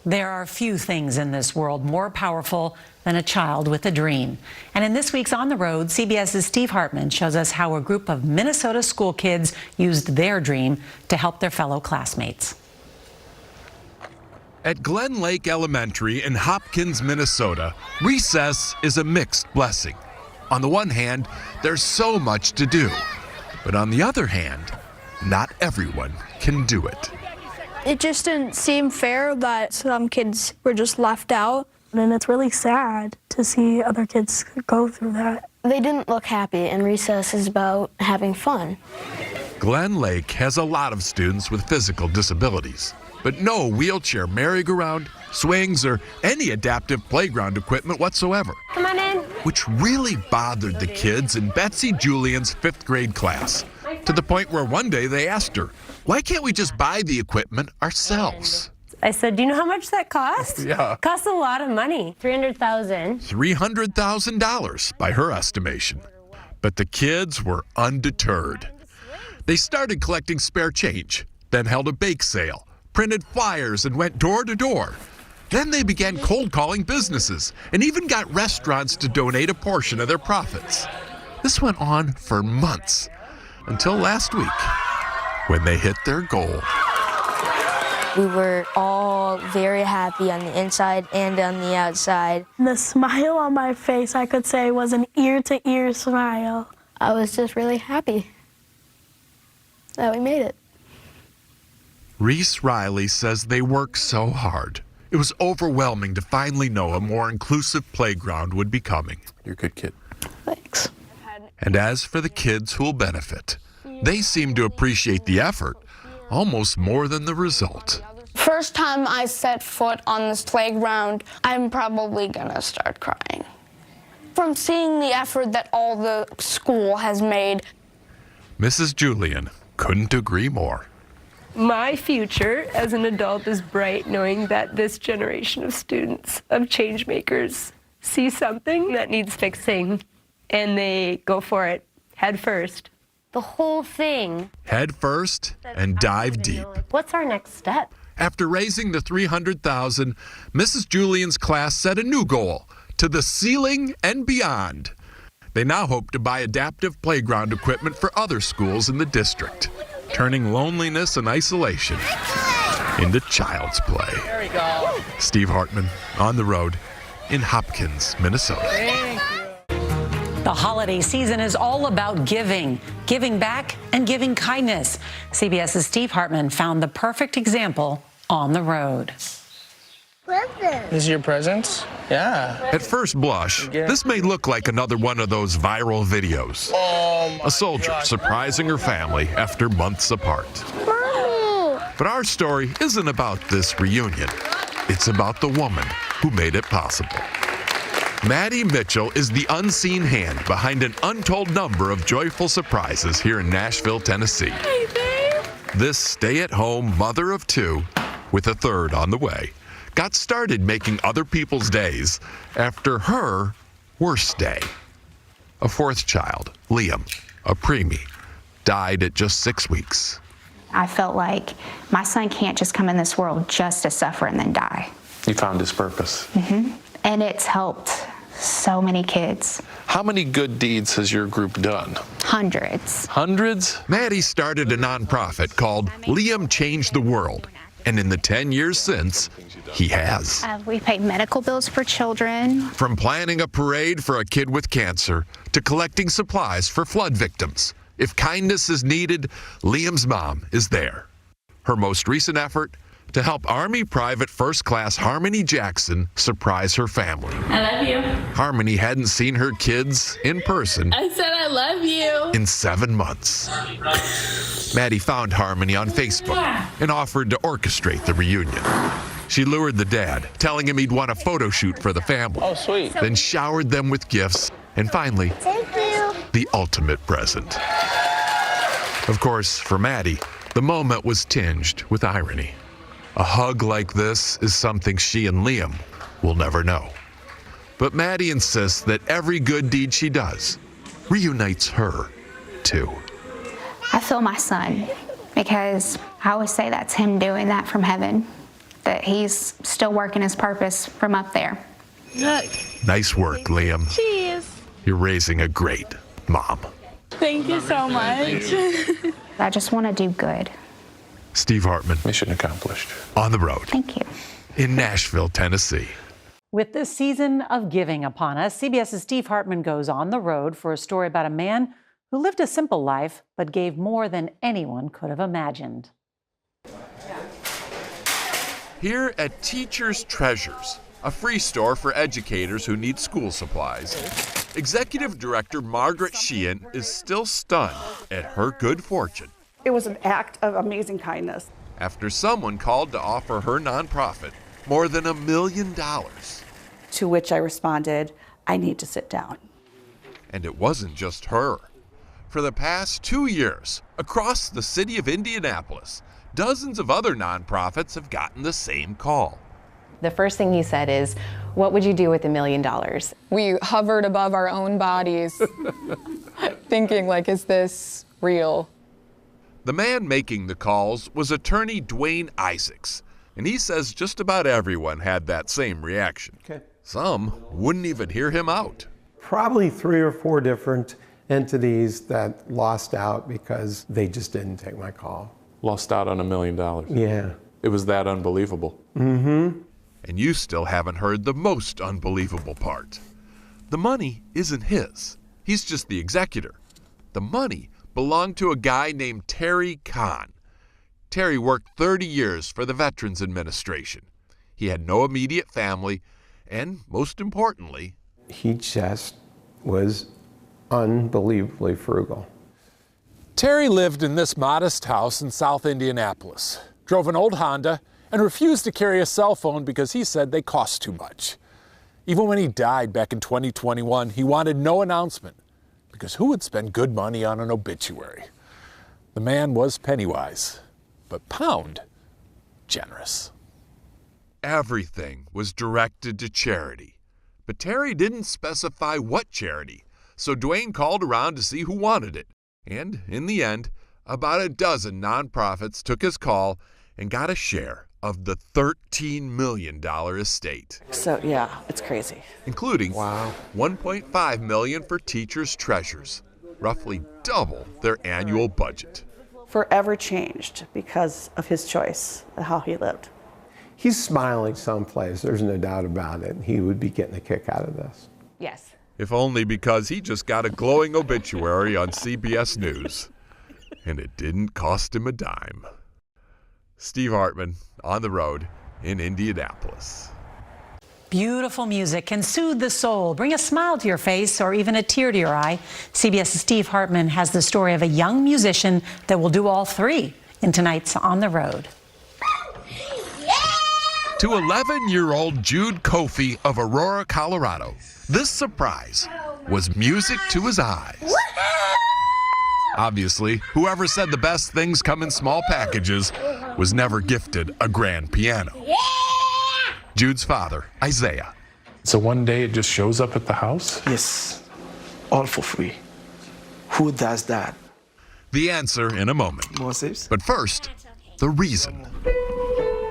There are few things in this world more powerful than a child with a dream. And in this week's On the Road, CBS's Steve Hartman shows us how a group of Minnesota school kids used their dream to help their fellow classmates. At Glen Lake Elementary in Hopkins, Minnesota, recess is a mixed blessing. On the one hand, there's so much to do. But on the other hand, not everyone can do it. It just didn't seem fair that some kids were just left out. And it's really sad to see other kids go through that. They didn't look happy, and recess is about having fun. Glen Lake has a lot of students with physical disabilities, but no wheelchair merry-go-round, swings, or any adaptive playground equipment whatsoever. Come on in. Which really bothered the kids in Betsy Julian's 5th grade class, to the point where one day they asked her, why can't we just buy the equipment ourselves? I said, do you know how much that costs? Yeah. It costs a lot of money. $300,000. $300,000 by her estimation. But the kids were undeterred. They started collecting spare change, then held a bake sale, printed flyers, and went door to door. Then they began cold calling businesses and even got restaurants to donate a portion of their profits. This went on for months, until last week, when they hit their goal. We were all very happy on the inside and on the outside. The smile on my face, I could say, was an ear-to-ear smile. I was just really happy that we made it. Reese Riley says they worked so hard. It was overwhelming to finally know a more inclusive playground would be coming. You're a good kid. Thanks. And as for the kids who'll benefit, they seem to appreciate the effort almost more than the result. First time I set foot on this playground, I'm probably gonna start crying. From seeing the effort that all the school has made. Mrs. Julian couldn't agree more. My future as an adult is bright, knowing that this generation of students, of change makers, see something that needs fixing, and they go for it head first. The whole thing. Head first and dive deep. What's our next step? After raising the $300,000, Mrs. Julian's class set a new goal, to the ceiling and beyond. They now hope to buy adaptive playground equipment for other schools in the district, turning loneliness and isolation into child's play. There we go. Steve Hartman, On the Road, in Hopkins, Minnesota. The holiday season is all about giving back and giving kindness. CBS's Steve Hartman found the perfect example on the road. This is your presents? Yeah. At first blush, this may look like another one of those viral videos. A soldier surprising her family after months apart. Mommy. But our story isn't about this reunion. It's about the woman who made it possible. Maddie Mitchell is the unseen hand behind an untold number of joyful surprises here in Nashville, Tennessee. Hey, babe. This stay-at-home mother of two, with a third on the way, got started making other people's days after her worst day. A fourth child, Liam, a preemie, died at just 6 weeks. I felt like my son can't just come in this world just to suffer and then die. You found his purpose. And it's helped so many kids. How many good deeds has your group done? Hundreds. Hundreds? Maddie started a nonprofit called Liam Changed the World. And in the 10 years since, he has. We pay medical bills for children. From planning a parade for a kid with cancer to collecting supplies for flood victims. If kindness is needed, Liam's mom is there. Her most recent effort, to help Army Private First Class Harmony Jackson surprise her family. I love you. Harmony hadn't seen her kids in person. I said I love you. In 7 months. Maddie found Harmony on Facebook and offered to orchestrate the reunion. She lured the dad, telling him he'd want a photo shoot for the family. Oh, sweet. Then showered them with gifts, and finally, the ultimate present. Of course, for Maddie, the moment was tinged with irony. A hug like this is something she and Liam will never know. But Maddie insists that every good deed she does reunites her, too. I feel my son, because I always say that's him doing that from heaven. that he's still working his purpose from up there. Look. Nice work, Liam. Cheers. You're raising a great mom. Thank you so much. I just want to do good. Steve Hartman, Mission accomplished. on the road Thank you. in Nashville, Tennessee. With this season of giving upon us, CBS's Steve Hartman goes on the road for a story about a man who lived a simple life but gave more than anyone could have imagined. Here at Teachers Treasures, a free store for educators who need school supplies, Executive Director Margaret Sheehan is still stunned at her good fortune. It was an act of amazing kindness. After someone called to offer her nonprofit more than $1 million. To which I responded, I need to sit down. And it wasn't just her. For the past 2 years, across the city of Indianapolis, dozens of other nonprofits have gotten the same call. The first thing he said is, what would you do with $1 million? We hovered above our own bodies, thinking like, is this real? The man making the calls was attorney Dwayne Isaacs, and he says just about everyone had that same reaction. Some wouldn't even hear him out. Probably 3 or 4 different entities that lost out because they just didn't take my call. Lost out on $1 million. Yeah. It was that unbelievable. Mm-hmm. And you still haven't heard the most unbelievable part. The money isn't his. He's just the executor. The money belonged to a guy named Terry Kahn. Terry worked 30 years for the Veterans Administration. He had no immediate family, and most importantly, He just was unbelievably frugal. Terry lived in this modest house in South Indianapolis, drove an old Honda, and refused to carry a cell phone because he said they cost too much. Even when he died back in 2021, he wanted no announcement, because who would spend good money on an obituary? The man was pennywise, but pound generous. everything was directed to charity. But Terry didn't specify what charity, so Dwayne called around to see who wanted it. And in the end, about a dozen nonprofits took his call and got a share of the $13 million estate. So yeah, it's crazy. Including $1.5 million for Teachers Treasures, roughly double their annual budget. Forever changed because of his choice of how he lived. He's smiling someplace, there's no doubt about it. He would be getting a kick out of this. Yes. If only because he just got a glowing obituary on CBS News. And it didn't cost him a dime. Steve Hartman, on the road in Indianapolis. Beautiful music can soothe the soul, bring a smile to your face, or even a tear to your eye. CBS's Steve Hartman has the story of a young musician that will do all three in tonight's On the Road. To 11-year-old Jude Kofi of Aurora, Colorado, this surprise was music to his eyes. Obviously, whoever said the best things come in small packages was never gifted a grand piano. Jude's father, Isaiah. So one day it just shows up at the house? Yes, all for free. Who does that? The answer in a moment. Moses? But first, the reason.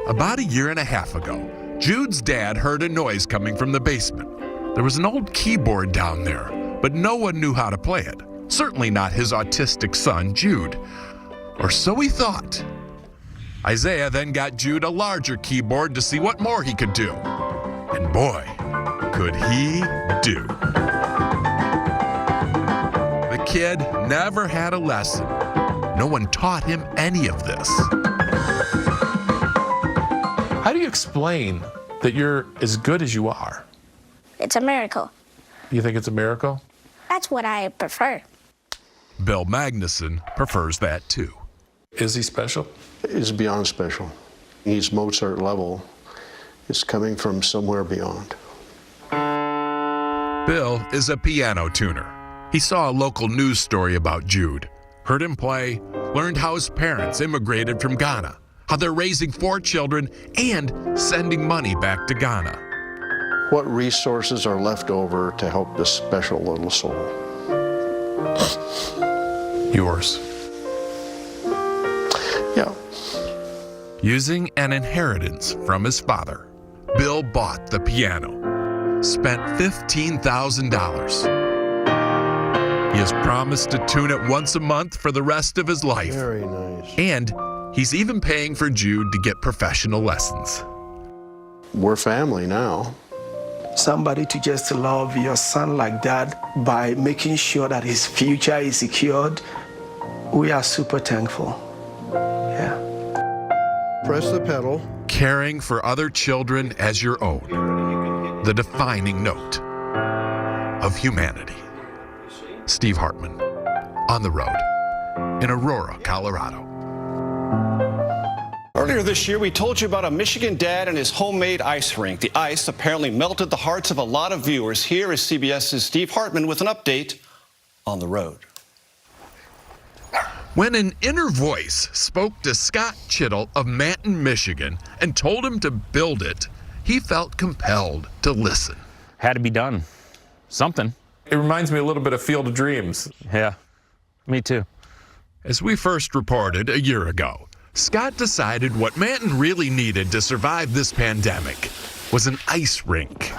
About a year and a half ago, Jude's dad heard a noise coming from the basement. There was an old keyboard down there, but no one knew how to play it. Certainly not his autistic son, Jude. Or so he thought. Isaiah then got Jude a larger keyboard to see what more he could do. And boy, could he do. The kid never had a lesson. No one taught him any of this. How do you explain that you're as good as you are? It's a miracle. You think it's a miracle? That's what I prefer. Bill Magnuson prefers that too. Is he special? He's beyond special. He's Mozart level. It's coming from somewhere beyond. Bill is a piano tuner. He saw a local news story about Jude, heard him play, learned how his parents immigrated from Ghana, how they're raising 4 children and sending money back to Ghana. What resources are left over to help this special little soul? Yours. Yeah. Using an inheritance from his father, Bill bought the piano, spent $15,000. He has promised to tune it once a month for the rest of his life. Very nice. And he's even paying for Jude to get professional lessons. We're family now. Somebody to just love your son like that by making sure that his future is secured, we are super thankful. Yeah. Press the pedal. Caring for other children as your own, the defining note of humanity. Steve Hartman, on the road in Aurora, Colorado. Earlier this year, we told you about a Michigan dad and his homemade ice rink. The ice apparently melted the hearts of a lot of viewers. Here is CBS's Steve Hartman with an update on the road. When an inner voice spoke to Scott Chittle of Manton, Michigan, and told him to build it, he felt compelled to listen. Had to be done. Something. It reminds me a little bit of Field of Dreams. Yeah, me too. As we first reported a year ago, Scott decided what Manton really needed to survive this pandemic was an ice rink.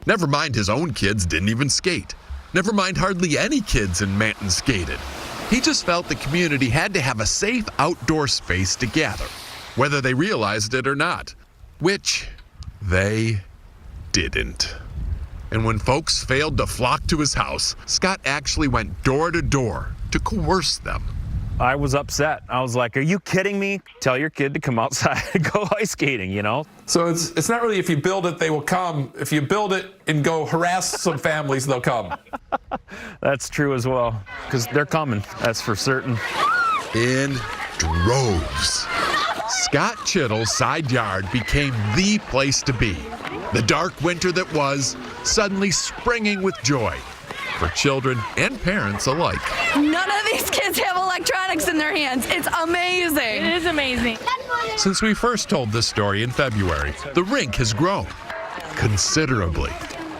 Never mind his own kids didn't even skate. Never mind hardly any kids in Manton skated. He just felt the community had to have a safe outdoor space to gather, whether they realized it or not, which they didn't. And when folks failed to flock to his house, Scott actually went door to door to coerce them. I was upset. I was like, are you kidding me? Tell your kid to come outside and go ice skating, you know? So it's not really if you build it, they will come. If you build it and go harass some families, they'll come. That's true as well, because they're coming, that's for certain. In droves. Scott Chittle's side yard became the place to be. The dark winter that was, suddenly springing with joy for children and parents alike. None of these kids have electronics in their hands. It's amazing. It is amazing. Since we first told this story in February, the rink has grown considerably.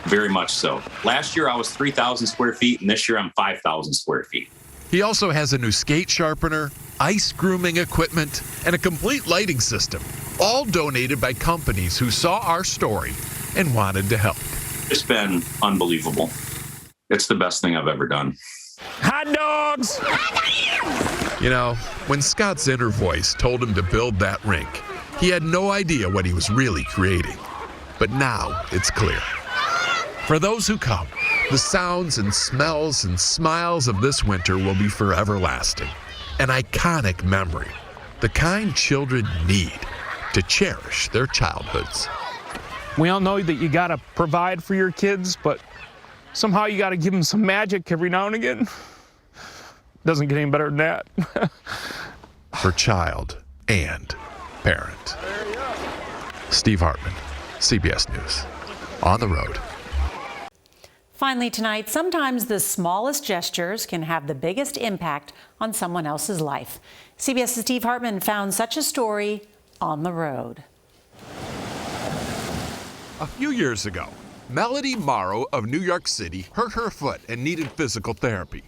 Very much so. Last year I was 3,000 square feet, and this year I'm 5,000 square feet. He also has a new skate sharpener, ice grooming equipment, and a complete lighting system, all donated by companies who saw our story and wanted to help. It's been unbelievable. It's the best thing I've ever done. Hot dogs! You know, when Scott's inner voice told him to build that rink, he had no idea what he was really creating. But now it's clear. For those who come, the sounds and smells and smiles of this winter will be forever lasting. An iconic memory, the kind children need to cherish their childhoods. We all know that you gotta provide for your kids, but somehow you gotta give them some magic every now and again. Doesn't get any better than that. For child and parent. Steve Hartman, CBS News, on the road. Finally tonight, sometimes the smallest gestures can have the biggest impact on someone else's life. CBS's Steve Hartman found such a story on the road. A few years ago, Melody Morrow of New York City hurt her foot and needed physical therapy.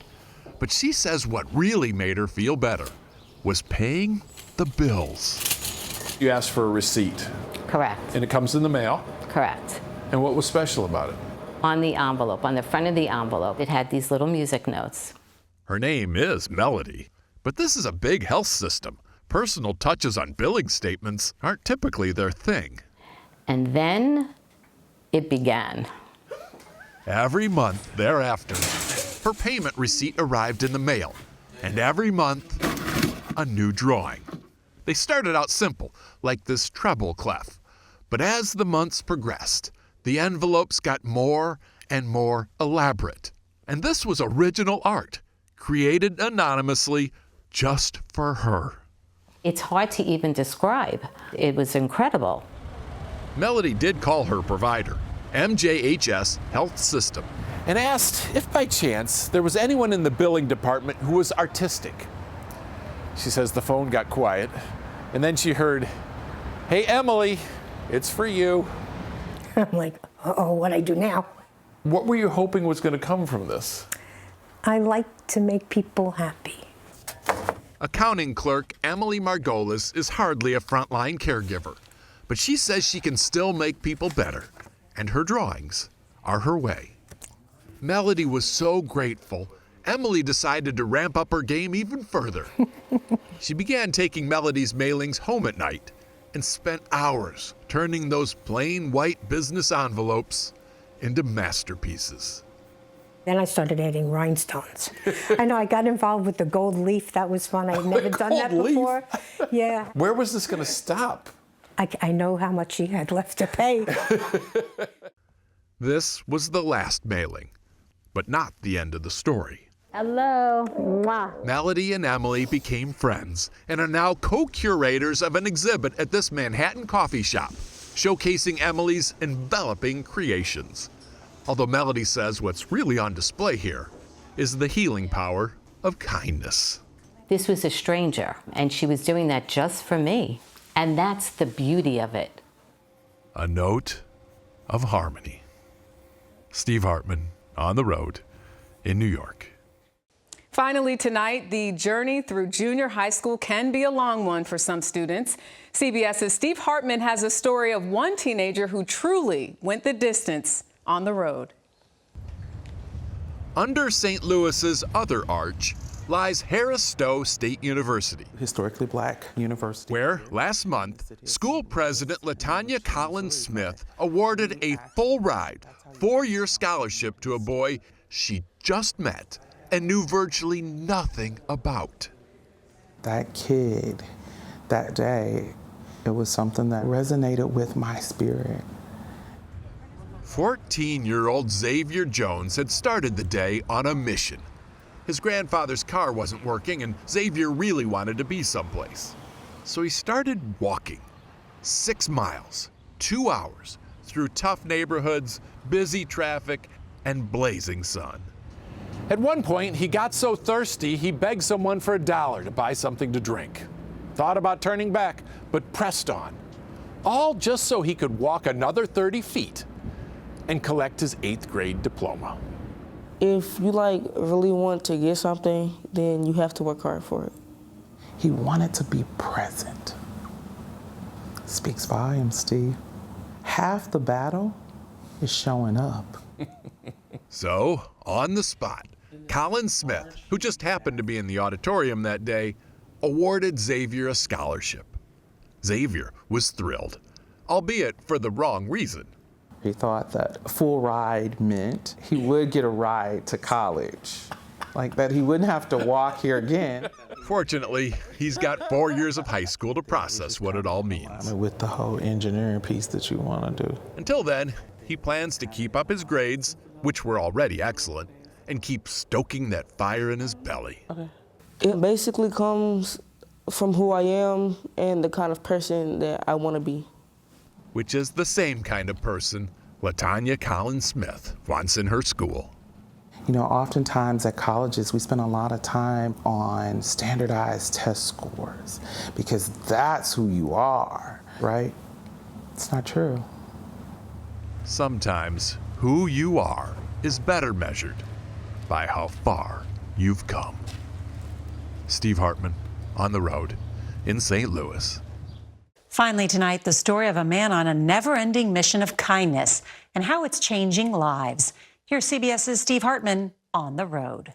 But she says what really made her feel better was paying the bills. You asked for a receipt. Correct. And it comes in the mail. Correct. And what was special about it? On the envelope, on the front of the envelope, it had these little music notes. Her name is Melody, but this is a big health system. Personal touches on billing statements aren't typically their thing. And then it began. Every month thereafter, her payment receipt arrived in the mail, and every month, a new drawing. They started out simple, like this treble clef, but as the months progressed, the envelopes got more and more elaborate. And this was original art, created anonymously just for her. It's hard to even describe. It was incredible. Melody did call her provider, MJHS Health System, and asked if by chance there was anyone in the billing department who was artistic. She says the phone got quiet, and then she heard, "Hey, Emily, it's for you." I'm like, uh-oh, what I do now? What were you hoping was going to come from this? I like to make people happy. Accounting clerk Emily Margolis is hardly a frontline caregiver, but she says she can still make people better, and her drawings are her way. Melody was so grateful, Emily decided to ramp up her game even further. She began taking Melody's mailings home at night and spent hours turning those plain white business envelopes into masterpieces. Then I started adding rhinestones. I know I got involved with the gold leaf. That was fun. I'd never done that before. Yeah. Where was this going to stop? I know how much she had left to pay. This was the last mailing, but not the end of the story. Hello. Mwah. Melody and Emily became friends and are now co-curators of an exhibit at this Manhattan coffee shop, showcasing Emily's enveloping creations. Although Melody says what's really on display here is the healing power of kindness. This was a stranger, and she was doing that just for me. And that's the beauty of it. A note of harmony. Steve Hartman, on the road in New York. Finally tonight, the journey through junior high school can be a long one for some students. CBS's Steve Hartman has a story of one teenager who truly went the distance on the road. Under St. Louis's other arch lies Harris Stowe State University, historically black university, where last month, school president LaTanya Collins Smith awarded a full ride, 4-year scholarship to a boy she just met and knew virtually nothing about. That kid, that day, it was something that resonated with my spirit. 14-year-old Xavier Jones had started the day on a mission. His grandfather's car wasn't working, and Xavier really wanted to be someplace. So he started walking 6 miles, 2 hours, through tough neighborhoods, busy traffic, and blazing sun. At one point, he got so thirsty, he begged someone for $1 to buy something to drink. Thought about turning back, but pressed on. All just so he could walk another 30 feet and collect his 8th grade diploma. If you really want to get something, then you have to work hard for it. He wanted to be present. Speaks volumes, Steve. Half the battle is showing up. So, on the spot, Colin Smith, who just happened to be in the auditorium that day, awarded Xavier a scholarship. Xavier was thrilled, albeit for the wrong reason. He thought that a full ride meant he would get a ride to college, like that he wouldn't have to walk here again. Fortunately, he's got 4 years of high school to process what it all means. With the whole engineering piece that you want to do. Until then, he plans to keep up his grades, which were already excellent, and keep stoking that fire in his belly. It basically comes from who I am and the kind of person that I want to be. Which is the same kind of person LaTanya Collins Smith wants in her school. You know, oftentimes at colleges, we spend a lot of time on standardized test scores because that's who you are, right? It's not true. Sometimes who you are is better measured by how far you've come. Steve Hartman, on the road in St. Louis. Finally tonight, the story of a man on a never-ending mission of kindness and how it's changing lives. Here's CBS's Steve Hartman on the road.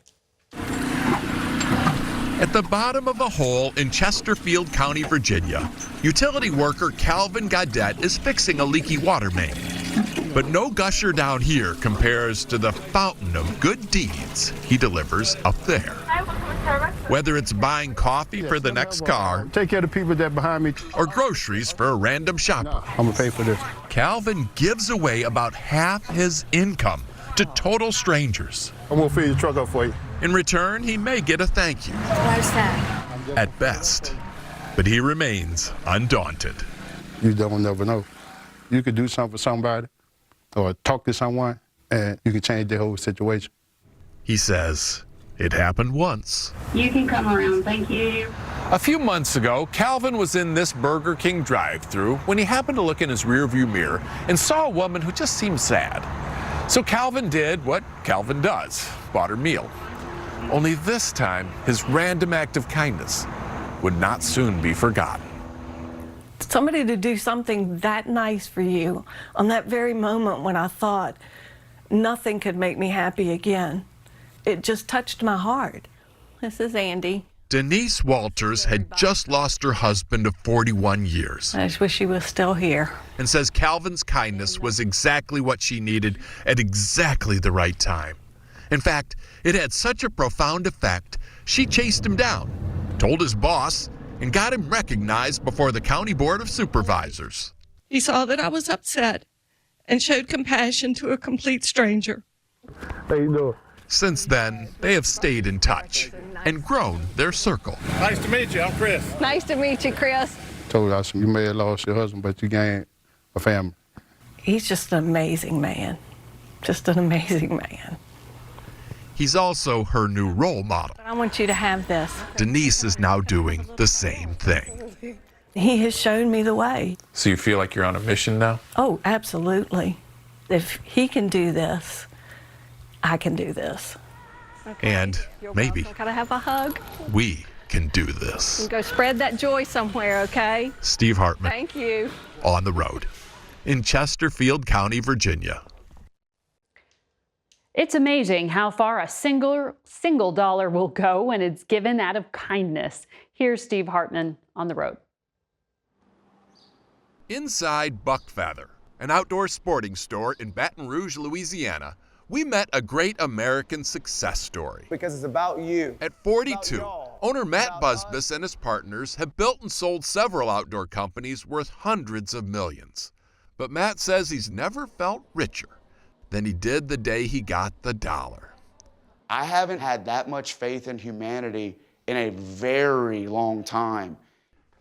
At the bottom of a hole in Chesterfield County, Virginia, utility worker Calvin Gaudette is fixing a leaky water main. But no gusher down here compares to the fountain of good deeds he delivers up there. Whether it's buying coffee for the next car, take care of the people that behind me, or groceries for a random shopper, I'm gonna pay for this. Calvin gives away about half his income to total strangers. I'm gonna fill your truck up for you. In return, he may get a thank you. What's that? At best. But he remains undaunted. You don't never know. You could do something for somebody or talk to someone and you could change the whole situation. He says it happened once. You can come around, thank you. A few months ago, Calvin was in this Burger King drive-thru when he happened to look in his rearview mirror and saw a woman who just seemed sad. So Calvin did what Calvin does, bought her meal. Only this time, his random act of kindness would not soon be forgotten. Somebody to do something that nice for you on that very moment when I thought nothing could make me happy again. It just touched my heart. This is Andy. Denise Walters had just lost her husband of 41 years. I just wish he was still here. And says Calvin's kindness was exactly what she needed at exactly the right time. In fact, it had such a profound effect, she chased him down, told his boss, and got him recognized before the County Board of Supervisors. He saw that I was upset and showed compassion to a complete stranger. How you doing? Since then, they have stayed in touch and grown their circle. Nice to meet you. I'm Chris. Nice to meet you, Chris. Told us you may have lost your husband, but you gained a family. He's just an amazing man. Just an amazing man. He's also her new role model. I want you to have this. Denise is now doing the same thing. He has shown me the way. So you feel like you're on a mission now? Oh, absolutely. If he can do this, I can do this. And maybe Gotta have a hug. we can do this. And go spread that joy somewhere, okay? Steve Hartman. Thank you. On the road in Chesterfield County, Virginia. It's amazing how far a single dollar will go when it's given out of kindness. Here's Steve Hartman on the road. Inside Buckfeather, an outdoor sporting store in Baton Rouge, Louisiana, we met a great American success story. Because it's about you. At 42, owner Matt Busbus and his partners have built and sold several outdoor companies worth hundreds of millions. But Matt says he's never felt richer than he did the day he got the dollar. I haven't had that much faith in humanity in a very long time.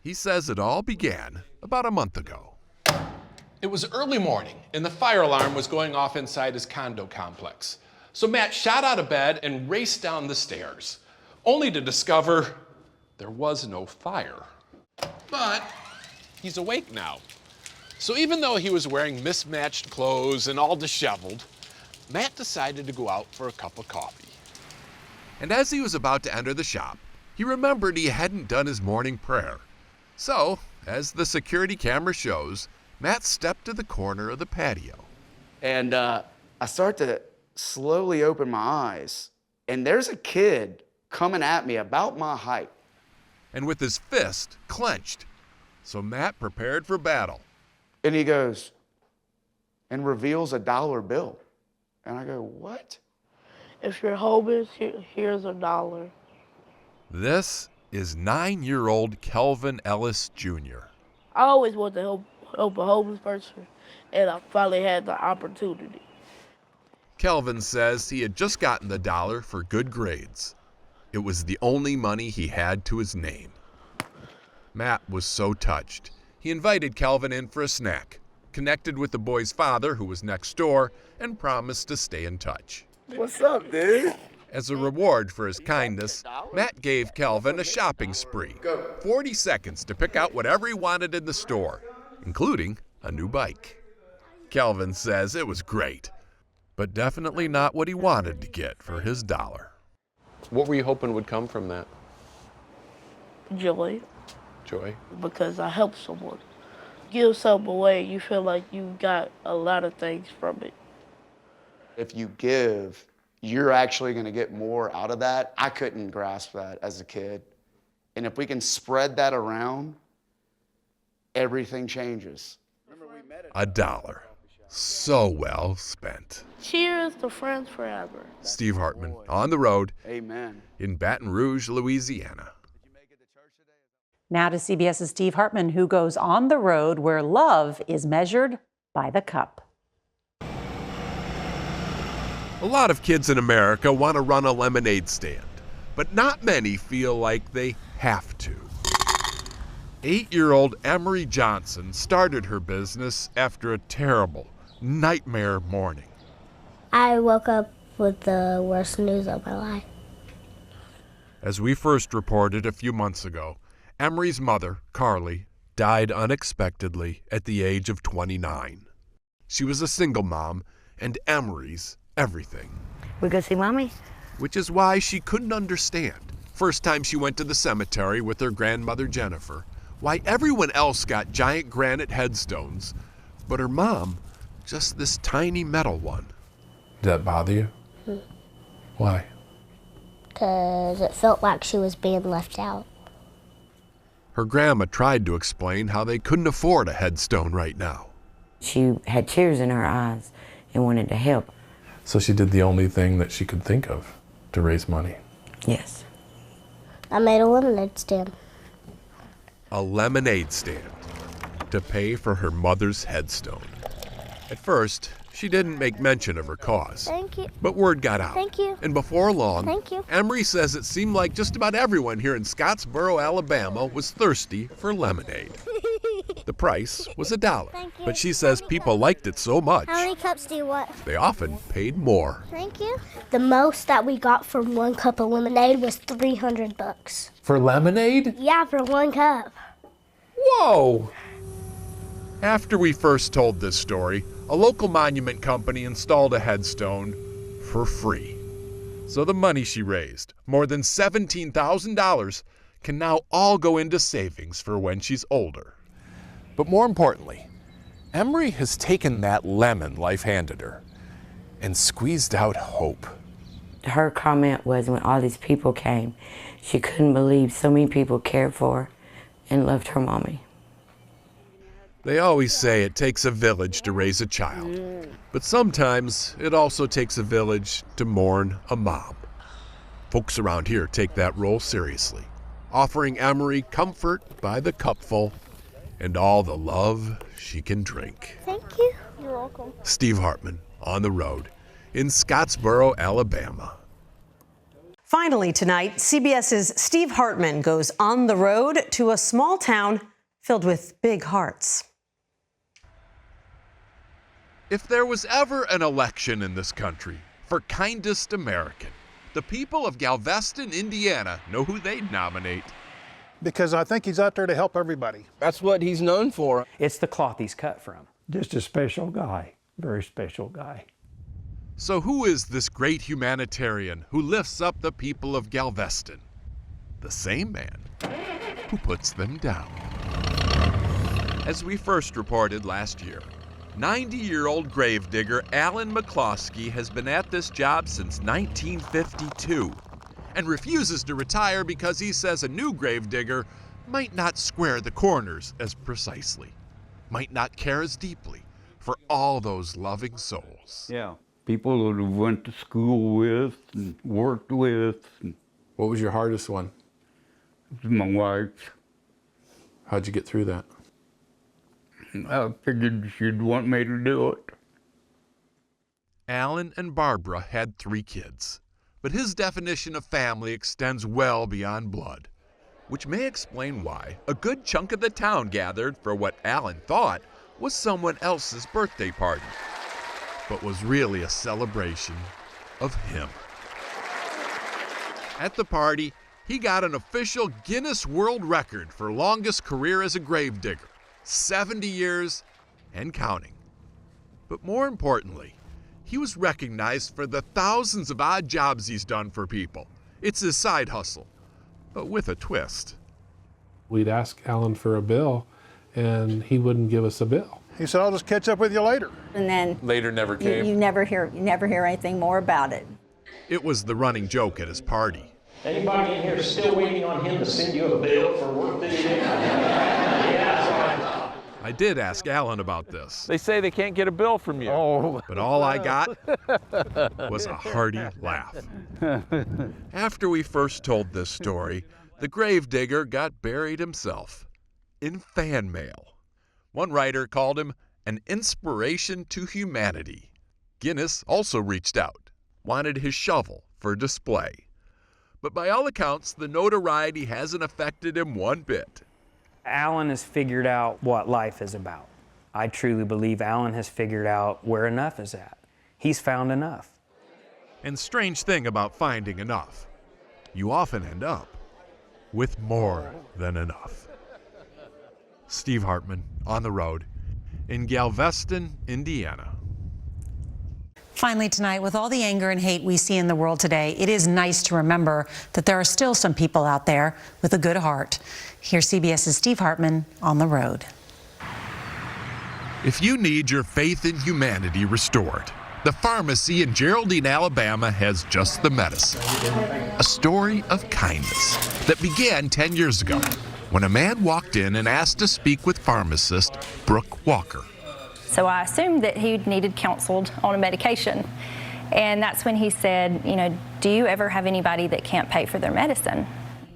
He says it all began about a month ago. It was early morning, and the fire alarm was going off inside his condo complex. So Matt shot out of bed and raced down the stairs, only to discover there was no fire. But he's awake now. So even though he was wearing mismatched clothes and all disheveled, Matt decided to go out for a cup of coffee. And as he was about to enter the shop, he remembered he hadn't done his morning prayer. So, as the security camera shows, Matt stepped to the corner of the patio. And I start to slowly open my eyes, and there's a kid coming at me about my height. And with his fist clenched, so Matt prepared for battle. And he goes, and reveals a dollar bill. And I go, what? If you're homeless, here's a dollar. This is 9-year-old Kelvin Ellis Jr. I always wanted to help a homeless person, and I finally had the opportunity. Kelvin says he had just gotten the dollar for good grades. It was the only money he had to his name. Matt was so touched. He invited Kelvin in for a snack, connected with the boy's father, who was next door, and promised to stay in touch. What's up, dude? As a reward for his kindness, Matt gave Kelvin a shopping spree. 40 seconds to pick out whatever he wanted in the store, including a new bike. Kelvin says it was great, but definitely not what he wanted to get for his dollar. What were you hoping would come from that? Joy, Joy? because I helped someone. Give something away, you feel like you got a lot of things from it. If you give, you're actually going to get more out of that. I couldn't grasp that as a kid. And if we can spread that around, everything changes. A dollar. So well spent. Cheers to friends forever. Steve Hartman, on the road. Amen. In Baton Rouge, Louisiana. Now to CBS's Steve Hartman, who goes on the road where love is measured by the cup. A lot of kids in America want to run a lemonade stand, but not many feel like they have to. 8-year-old Emery Johnson started her business after a terrible, nightmare morning. I woke up with the worst news of my life. As we first reported a few months ago, Emery's mother, Carly, died unexpectedly at the age of 29. She was a single mom, and Emery's everything. We go see Mommy? which is why she couldn't understand, first time she went to the cemetery with her grandmother Jennifer, why everyone else got giant granite headstones, but her mom, just this tiny metal one. Did that bother you? Why? Because it felt like she was being left out. Her grandma tried to explain how they couldn't afford a headstone right now. She had tears in her eyes and wanted to help. So she did the only thing that she could think of to raise money. Yes. I made a lemonade stand. A lemonade stand to pay for her mother's headstone. At first, she didn't make mention of her cause. Thank you. But word got out. Thank you. And before long, Thank you. Emery says it seemed like just about everyone here in Scottsboro, Alabama was thirsty for lemonade. The price was $1. Thank you. But she says people liked it so much, How many cups do you want? they often paid more. Thank you. The most that we got for 1 cup of lemonade was $300. For lemonade? Yeah, for 1 cup. Whoa! After we first told this story, a local monument company installed a headstone for free. So the money she raised, more than $17,000, can now all go into savings for when she's older. But more importantly, Emery has taken that lemon life handed her and squeezed out hope. Her comment was when all these people came, she couldn't believe so many people cared for her and loved her mommy. They always say it takes a village to raise a child, but sometimes it also takes a village to mourn a mom. Folks around here take that role seriously, offering Emery comfort by the cupful and all the love she can drink. Thank you. You're welcome. Steve Hartman, On the Road, in Scottsboro, Alabama. Finally tonight, CBS's Steve Hartman goes on the road to a small town filled with big hearts. If there was ever an election in this country for kindest American, the people of Galveston, Indiana, know who they'd nominate. Because I think he's out there to help everybody. That's what he's known for. It's the cloth he's cut from. Just a special guy, very special guy. So who is this great humanitarian who lifts up the people of Galveston? The same man who puts them down. As we first reported last year, 90-year-old gravedigger Alan McCloskey has been at this job since 1952 and refuses to retire because he says a new gravedigger might not square the corners as precisely, might not care as deeply for all those loving souls. Yeah, people that we went to school with and worked with. What was your hardest one? My wife. How'd you get through that? I figured she'd want me to do it. Alan and Barbara had 3 kids, but his definition of family extends well beyond blood, which may explain why a good chunk of the town gathered for what Alan thought was someone else's birthday party, but was really a celebration of him. At the party, he got an official Guinness World Record for longest career as a gravedigger, 70 years and counting. But more importantly, he was recognized for the thousands of odd jobs he's done for people. It's his side hustle, but with a twist. We'd ask Alan for a bill, and he wouldn't give us a bill. He said, I'll just catch up with you later. And then later never came. You never hear anything more about it. It was the running joke at his party. Anybody in here still waiting on him to send you a bill for work that he did? Yeah, sorry. I did ask Alan about this. They say they can't get a bill from you. Oh. But all I got was a hearty laugh. After we first told this story, the gravedigger got buried himself in fan mail. One writer called him an inspiration to humanity. Guinness also reached out, wanted his shovel for display. But by all accounts, the notoriety hasn't affected him one bit. Alan has figured out what life is about. I truly believe Alan has figured out where enough is at. He's found enough. And strange thing about finding enough, you often end up with more than enough. Steve Hartman, On the Road, in Galveston, Indiana. Finally tonight, with all the anger and hate we see in the world today, it is nice to remember that there are still some people out there with a good heart. Here's CBS's Steve Hartman on the road. If you need your faith in humanity restored, the pharmacy in Geraldine, Alabama has just the medicine. A story of kindness that began 10 years ago when a man walked in and asked to speak with pharmacist Brooke Walker. So I assumed that he needed counseled on a medication. And that's when he said, do you ever have anybody that can't pay for their medicine?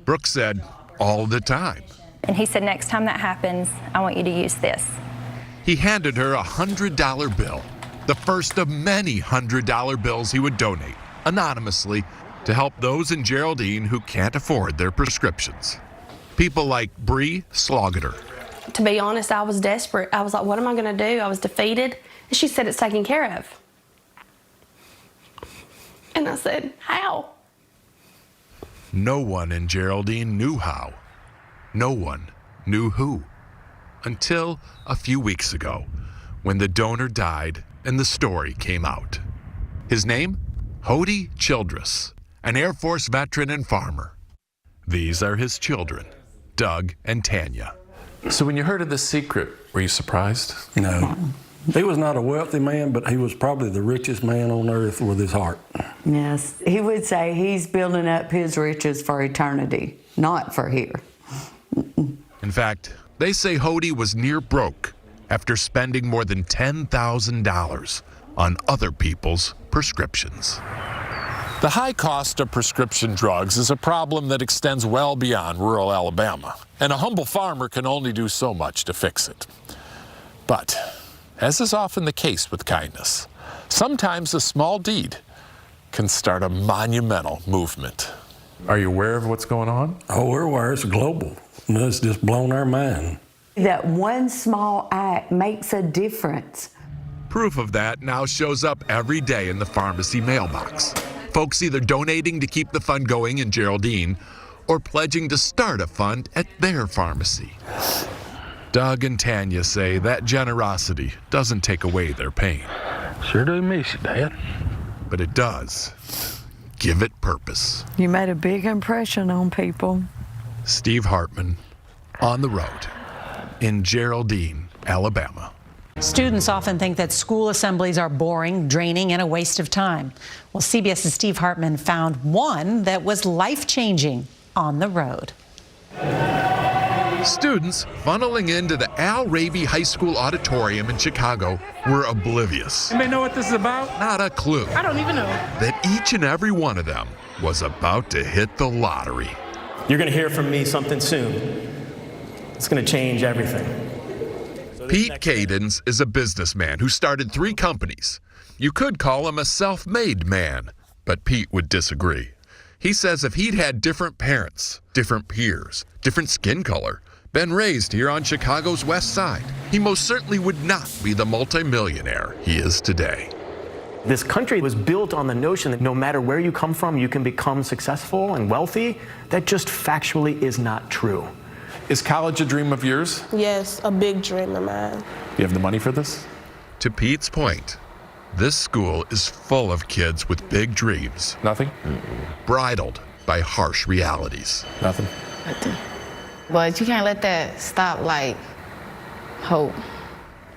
Brooke said, all the time. And he said, next time that happens, I want you to use this. He handed her a $100 bill, the first of many $100 bills he would donate anonymously to help those in Geraldine who can't afford their prescriptions. People like Bree Sloggeter. To be honest, I was desperate. I was like, what am I going to do? I was defeated. And she said, it's taken care of. And I said, how? No one in Geraldine knew how. No one knew who. Until a few weeks ago, when the donor died and the story came out. His name? Hody Childress, an Air Force veteran and farmer. These are his children, Doug and Tanya. So when you heard of this secret, were you surprised? No. He was not a wealthy man, but he was probably the richest man on earth with his heart. Yes, he would say he's building up his riches for eternity, not for here. In fact, they say Hody was near broke after spending more than $10,000 on other people's prescriptions. The high cost of prescription drugs is a problem that extends well beyond rural Alabama, and a humble farmer can only do so much to fix it. But, as is often the case with kindness, sometimes a small deed can start a monumental movement. Are you aware of what's going on? Oh, we're aware. It's global. It's just blown our mind. That one small act makes a difference. Proof of that now shows up every day in the pharmacy mailbox. Folks either donating to keep the fund going in Geraldine or pledging to start a fund at their pharmacy. Doug and Tanya say that generosity doesn't take away their pain. Sure do miss you, Dad. But it does give it purpose. You made a big impression on people. Steve Hartman, on the road in Geraldine, Alabama. Students often think that school assemblies are boring, draining, and a waste of time. Well, CBS's Steve Hartman found one that was life-changing on the road. Students funneling into the Al Raby High School auditorium in Chicago were oblivious. Anybody know what this is about? Not a clue. I don't even know. That each and every one of them was about to hit the lottery. You're going to hear from me something soon. It's going to change everything. Pete Cadens is a businessman who started 3 companies. You could call him a self-made man, but Pete would disagree. He says if he'd had different parents, different peers, different skin color, been raised here on Chicago's West Side, he most certainly would not be the multimillionaire he is today. This country was built on the notion that no matter where you come from, you can become successful and wealthy. That just factually is not true. Is college a dream of yours? Yes, a big dream of mine. Do you have the money for this? To Pete's point, this school is full of kids with big dreams. Nothing? Bridled by harsh realities. Nothing? But you can't let that stop, hope.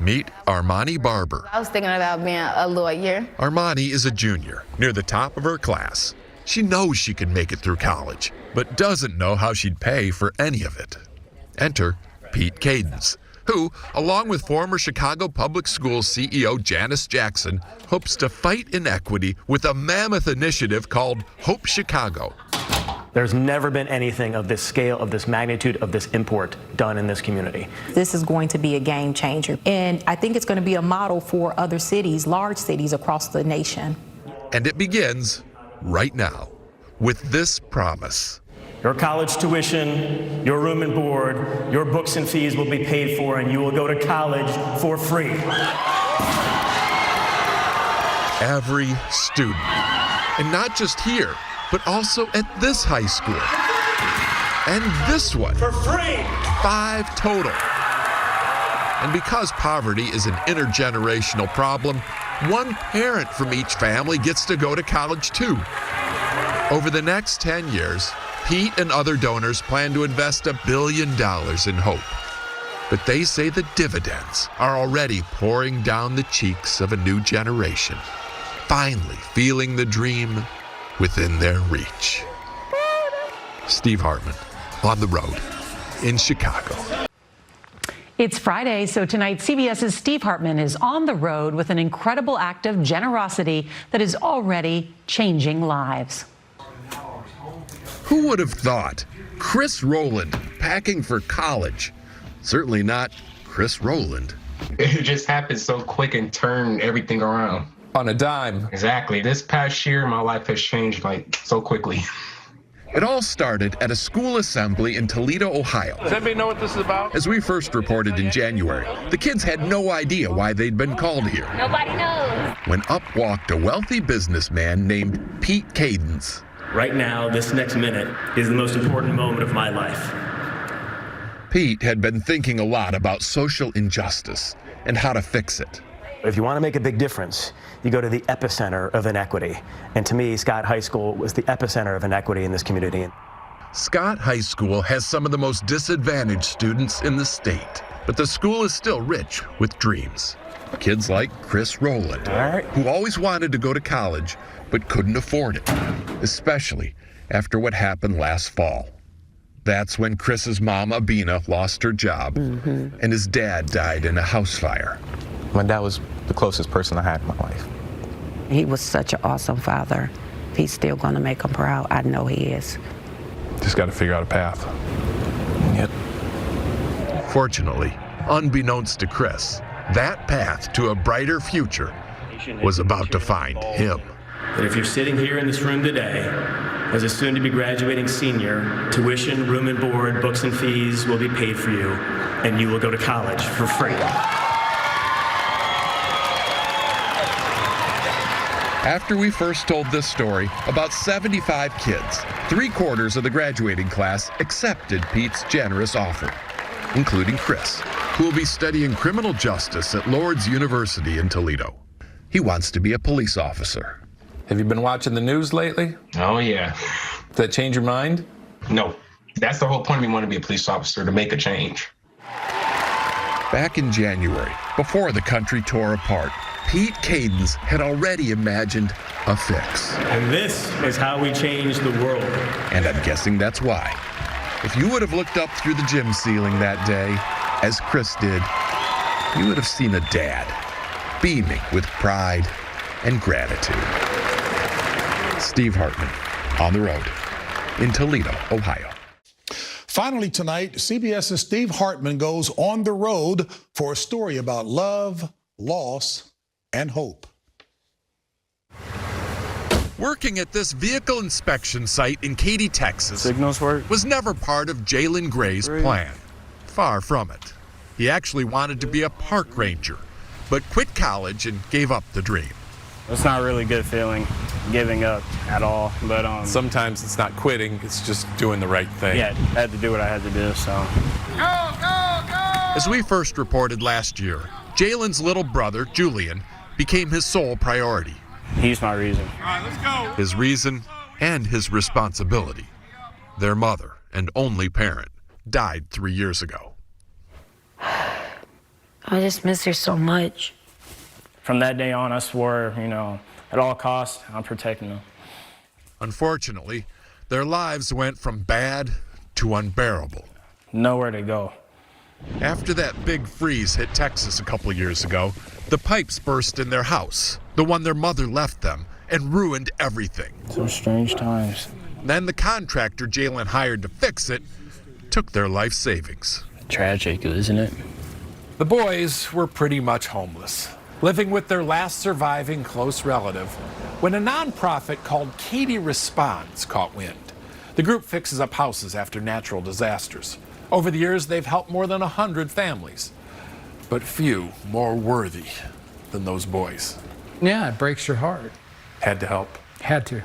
Meet Armani Barber. I was thinking about being a lawyer. Armani is a junior, near the top of her class. She knows she can make it through college, but doesn't know how she'd pay for any of it. Enter Pete Cadens, who, along with former Chicago Public Schools CEO Janice Jackson, hopes to fight inequity with a mammoth initiative called Hope Chicago. There's never been anything of this scale, of this magnitude, of this import done in this community. This is going to be a game changer, and I think it's going to be a model for other cities, large cities across the nation. And it begins right now with this promise. Your college tuition, your room and board, your books and fees will be paid for, and you will go to college for free. Every student. And not just here, but also at this high school. And this one. For free! 5 total. And because poverty is an intergenerational problem, one parent from each family gets to go to college too. Over the next 10 years, Pete and other donors plan to invest $1 billion in hope. But they say the dividends are already pouring down the cheeks of a new generation, finally feeling the dream within their reach. Steve Hartman, on the road in Chicago. It's Friday, so tonight CBS's Steve Hartman is on the road with an incredible act of generosity that is already changing lives. Who would have thought? Chris Rowland packing for college. Certainly not Chris Rowland. It just happened so quick and turned everything around. On a dime. Exactly. This past year, my life has changed like so quickly. It all started at a school assembly in Toledo, Ohio. Does anybody know what this is about? As we first reported in January, the kids had no idea why they'd been called here. Nobody knows. When up walked a wealthy businessman named Pete Cadence. Right now, this next minute is the most important moment of my life. Pete had been thinking a lot about social injustice and how to fix it. If you want to make a big difference, you go to the epicenter of inequity. And to me, Scott High School was the epicenter of inequity in this community. Scott High School has some of the most disadvantaged students in the state, but the school is still rich with dreams. Kids like Chris Rowland, who always wanted to go to college but couldn't afford it, especially after what happened last fall. That's when Chris's mom, Abina, lost her job, and his dad died in a house fire. My dad was the closest person I had in my life. He was such an awesome father. He's still going to make him proud. I know he is. Just got to figure out a path. Yep. Fortunately, unbeknownst to Chris, that path to a brighter future was about to find him. That if you're sitting here in this room today, as a soon-to-be graduating senior, tuition, room and board, books and fees will be paid for you, and you will go to college for free. After we first told this story, about 75 kids, 3/4 of the graduating class, accepted Pete's generous offer, including Chris, who will be studying criminal justice at Lourdes University in Toledo. He wants to be a police officer. Have you been watching the news lately? Oh, yeah. Does that change your mind? No. That's the whole point of me wanting to be a police officer, to make a change. Back in January, before the country tore apart, Pete Cadence had already imagined a fix. And this is how we change the world. And I'm guessing that's why. If you would have looked up through the gym ceiling that day, as Chris did, you would have seen a dad beaming with pride and gratitude. Steve Hartman, on the road in Toledo, Ohio. Finally tonight, CBS's Steve Hartman goes on the road for a story about love, loss, and hope. Working at this vehicle inspection site in Katy, Texas, was never part of Jalen Gray's plan. Far from it. He actually wanted to be a park ranger, but quit college and gave up the dream. It's not a really good feeling, giving up at all, but sometimes it's not quitting, it's just doing the right thing. Yeah, I had to do what I had to do, so. Go, go, go! As we first reported last year, Jalen's little brother, Julian, became his sole priority. He's my reason. All right, let's go. His reason and his responsibility. Their mother and only parent died 3 years ago. I just miss her so much. From that day on, I swore, at all costs, I'm protecting them. Unfortunately, their lives went from bad to unbearable. Nowhere to go. After that big freeze hit Texas a couple years ago, the pipes burst in their house, the one their mother left them, and ruined everything. Some strange times. Then the contractor Jalen hired to fix it took their life savings. Tragic, isn't it? The boys were pretty much homeless, living with their last surviving close relative, when a nonprofit called Katy Responds caught wind. The group fixes up houses after natural disasters. Over the years, they've helped more than 100 families, but few more worthy than those boys. Yeah, it breaks your heart. Had to help. Had to.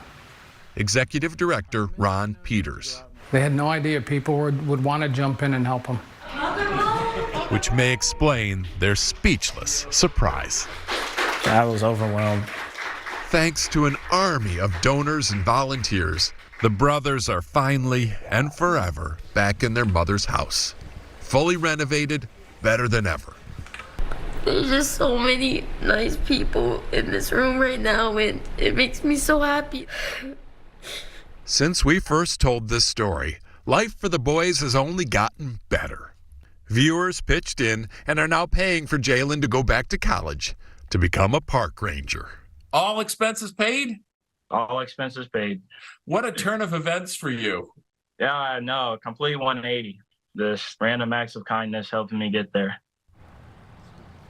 Executive Director Ron Peters. They had no idea people would want to jump in and help them. Which may explain their speechless surprise. I was overwhelmed. Thanks to an army of donors and volunteers, the brothers are finally and forever back in their mother's house. Fully renovated, better than ever. There's just so many nice people in this room right now, and it makes me so happy. Since we first told this story, life for the boys has only gotten better. Viewers pitched in and are now paying for Jalen to go back to college to become a park ranger. All expenses paid? All expenses paid. What a turn of events for you. Yeah, no, complete 180. This random acts of kindness helping me get there.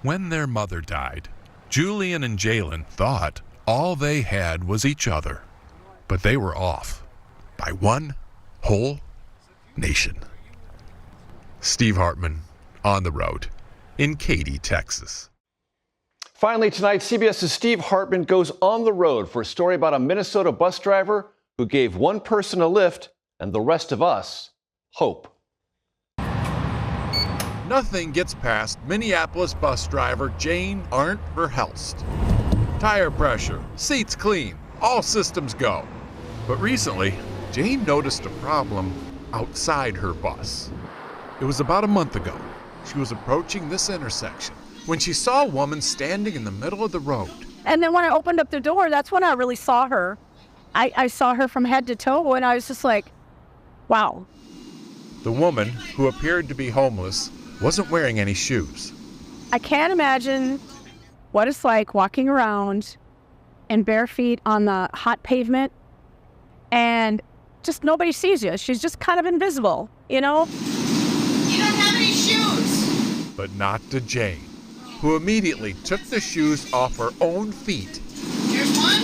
When their mother died, Julian and Jalen thought all they had was each other, but they were off by one whole nation. Steve Hartman, On the Road, in Katy, Texas. Finally tonight, CBS's Steve Hartman goes on the road for a story about a Minnesota bus driver who gave one person a lift and the rest of us hope. Nothing gets past Minneapolis bus driver Jane Arndt Verhelst. Tire pressure, seats clean, all systems go. But recently, Jane noticed a problem outside her bus. It was about a month ago. She was approaching this intersection when she saw a woman standing in the middle of the road. And then when I opened up the door, that's when I really saw her. I saw her from head to toe, and I was just like, wow. The woman, who appeared to be homeless, wasn't wearing any shoes. I can't imagine what it's like walking around in bare feet on the hot pavement, and just nobody sees you. She's just kind of invisible, you know? You don't have any shoes! But not to Jane, who immediately took the shoes off her own feet. Here's one,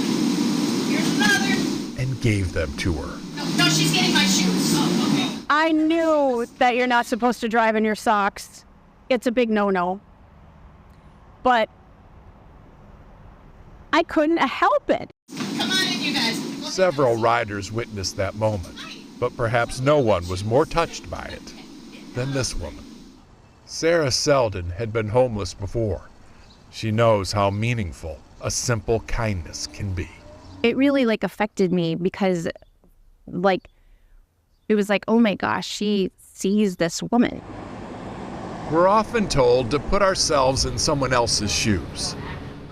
here's another. And gave them to her. No, she's getting my shoes. Oh, okay. I knew that you're not supposed to drive in your socks. It's a big no-no. But I couldn't help it. Come on in, you guys. Several riders witnessed that moment, but perhaps no one was more touched by it than this woman. Sarah Selden had been homeless before. She knows how meaningful a simple kindness can be. It really affected me because it was like, oh my gosh, she sees this woman. We're often told to put ourselves in someone else's shoes.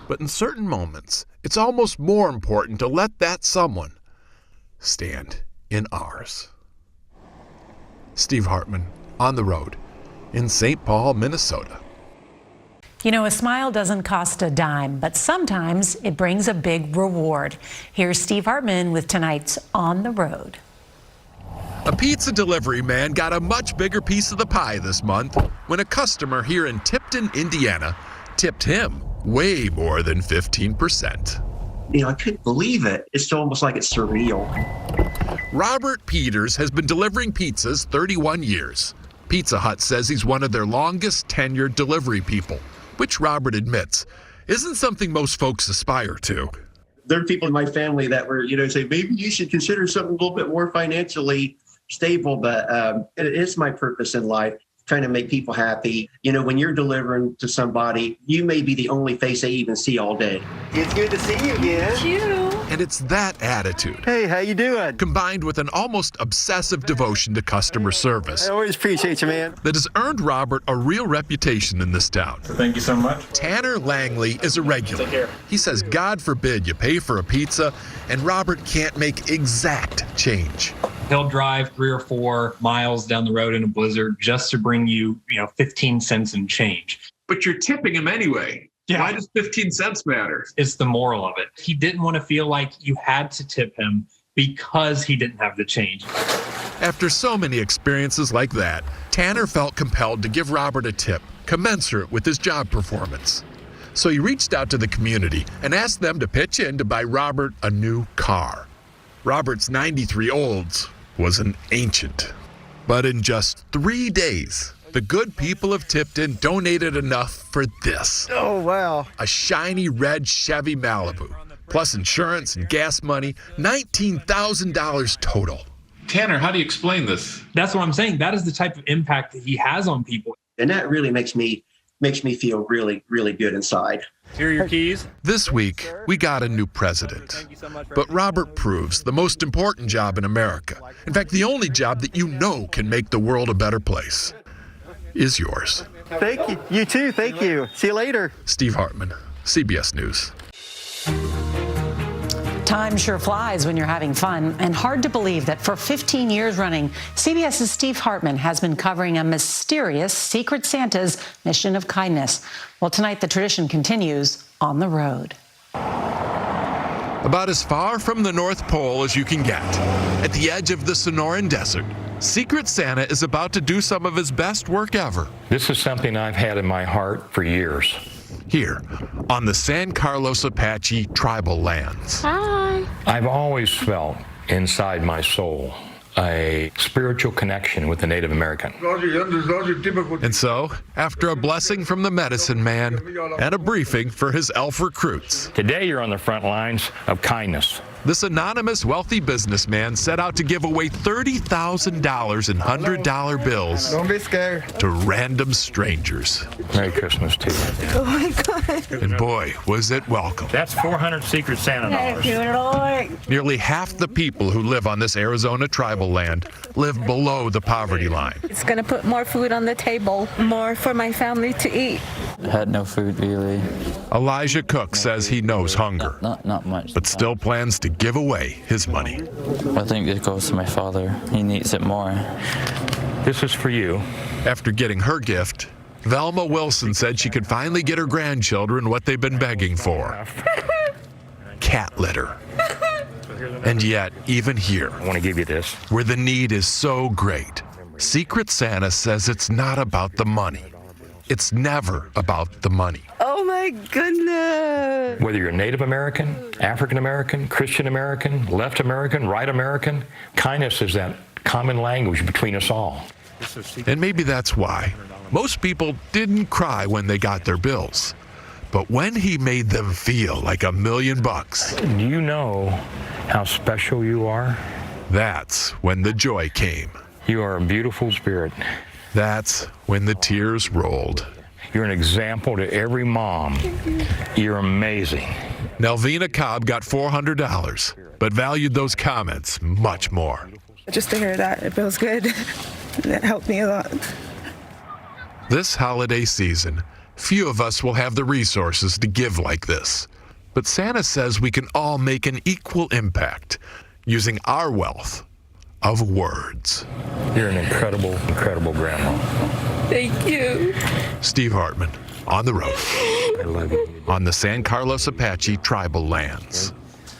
But in certain moments, it's almost more important to let that someone stand in ours. Steve Hartman, On the Road, in St. Paul, Minnesota. You know, a smile doesn't cost a dime, but sometimes it brings a big reward. Here's Steve Hartman with tonight's On the Road. A pizza delivery man got a much bigger piece of the pie this month when a customer here in Tipton, Indiana, tipped him way more than 15%. You know, I couldn't believe it. It's almost like it's surreal. Robert Peters has been delivering pizzas 31 years. Pizza Hut says he's one of their longest tenured delivery people, which Robert admits isn't something most folks aspire to. There are people in my family that were, say, maybe you should consider something a little bit more financially stable, but it is my purpose in life, trying to make people happy. When you're delivering to somebody, you may be the only face they even see all day. It's good to see you again. You. And it's that attitude. Hey, how you doing? Combined with an almost obsessive devotion to customer service. I always appreciate you, man. That has earned Robert a real reputation in this town. Thank you so much. Tanner Langley is a regular. Take care. He says, God forbid you pay for a pizza and Robert can't make exact change. He'll drive 3 or 4 miles down the road in a blizzard just to bring you, 15 cents in change. But you're tipping him anyway. Yeah. Why does 15 cents matter? It's the moral of it. He didn't want to feel like you had to tip him because he didn't have the change. After so many experiences like that, Tanner felt compelled to give Robert a tip commensurate with his job performance. So he reached out to the community and asked them to pitch in to buy Robert a new car. Robert's 93 Olds was an ancient. But in just 3 days, the good people of Tipton donated enough for this. Oh, wow. A shiny red Chevy Malibu, plus insurance and gas money, $19,000 total. Tanner, how do you explain this? That's what I'm saying. That is the type of impact that he has on people. And that really makes me feel really, really good inside. Here are your keys. This week, we got a new president. But Robert proves the most important job in America, in fact, the only job that you know can make the world a better place, is yours. Thank you. You too. Thank you. See you later. Steve Hartman, CBS News. Time sure flies when you're having fun, and hard to believe that for 15 years running, CBS's Steve Hartman has been covering a mysterious Secret Santa's mission of kindness. Well, tonight the tradition continues on the road. About as far from the North Pole as you can get, at the edge of the Sonoran Desert, Secret Santa is about to do some of his best work ever. This is something I've had in my heart for years. Here, on the San Carlos Apache tribal lands. Hi. I've always felt inside my soul a spiritual connection with the Native American. And so, after a blessing from the medicine man and a briefing for his elf recruits, today you're on the front lines of kindness. This anonymous wealthy businessman set out to give away $30,000 in $100 bills Don't be scared. to random strangers. Merry Christmas to you. Oh my God. And boy, was it welcome. That's 400 Secret Santa dollars. Nearly half the people who live on this Arizona tribal land live below the poverty line. It's going to put more food on the table, more for my family to eat. I had no food really. Elijah Cook says he knows hunger, Not much. but still plans to give away his money. I think it goes to my father. He needs it more. This is for you. After getting her gift, Velma Wilson said she could finally get her grandchildren what they've been begging for. Cat litter. And yet, even here, I want to give you this. where the need is so great, Secret Santa says it's not about the money. It's never about the money. Oh my goodness. Whether you're Native American, African American, Christian American, left American, right American, kindness is that common language between us all. And maybe that's why most people didn't cry when they got their bills. But when he made them feel like $1 million, Do you know how special you are? that's when the joy came. You are a beautiful spirit. That's when the tears rolled. You're an example to every mom. You're amazing. Nelvina Cobb got $400, but valued those comments much more. Just to hear that, it feels good. That helped me a lot. This holiday season, few of us will have the resources to give like this. But Santa says we can all make an equal impact using our wealth of words. You're an incredible, incredible grandma. Thank you. Steve Hartman, on the road, I love you. on the San Carlos Apache tribal lands.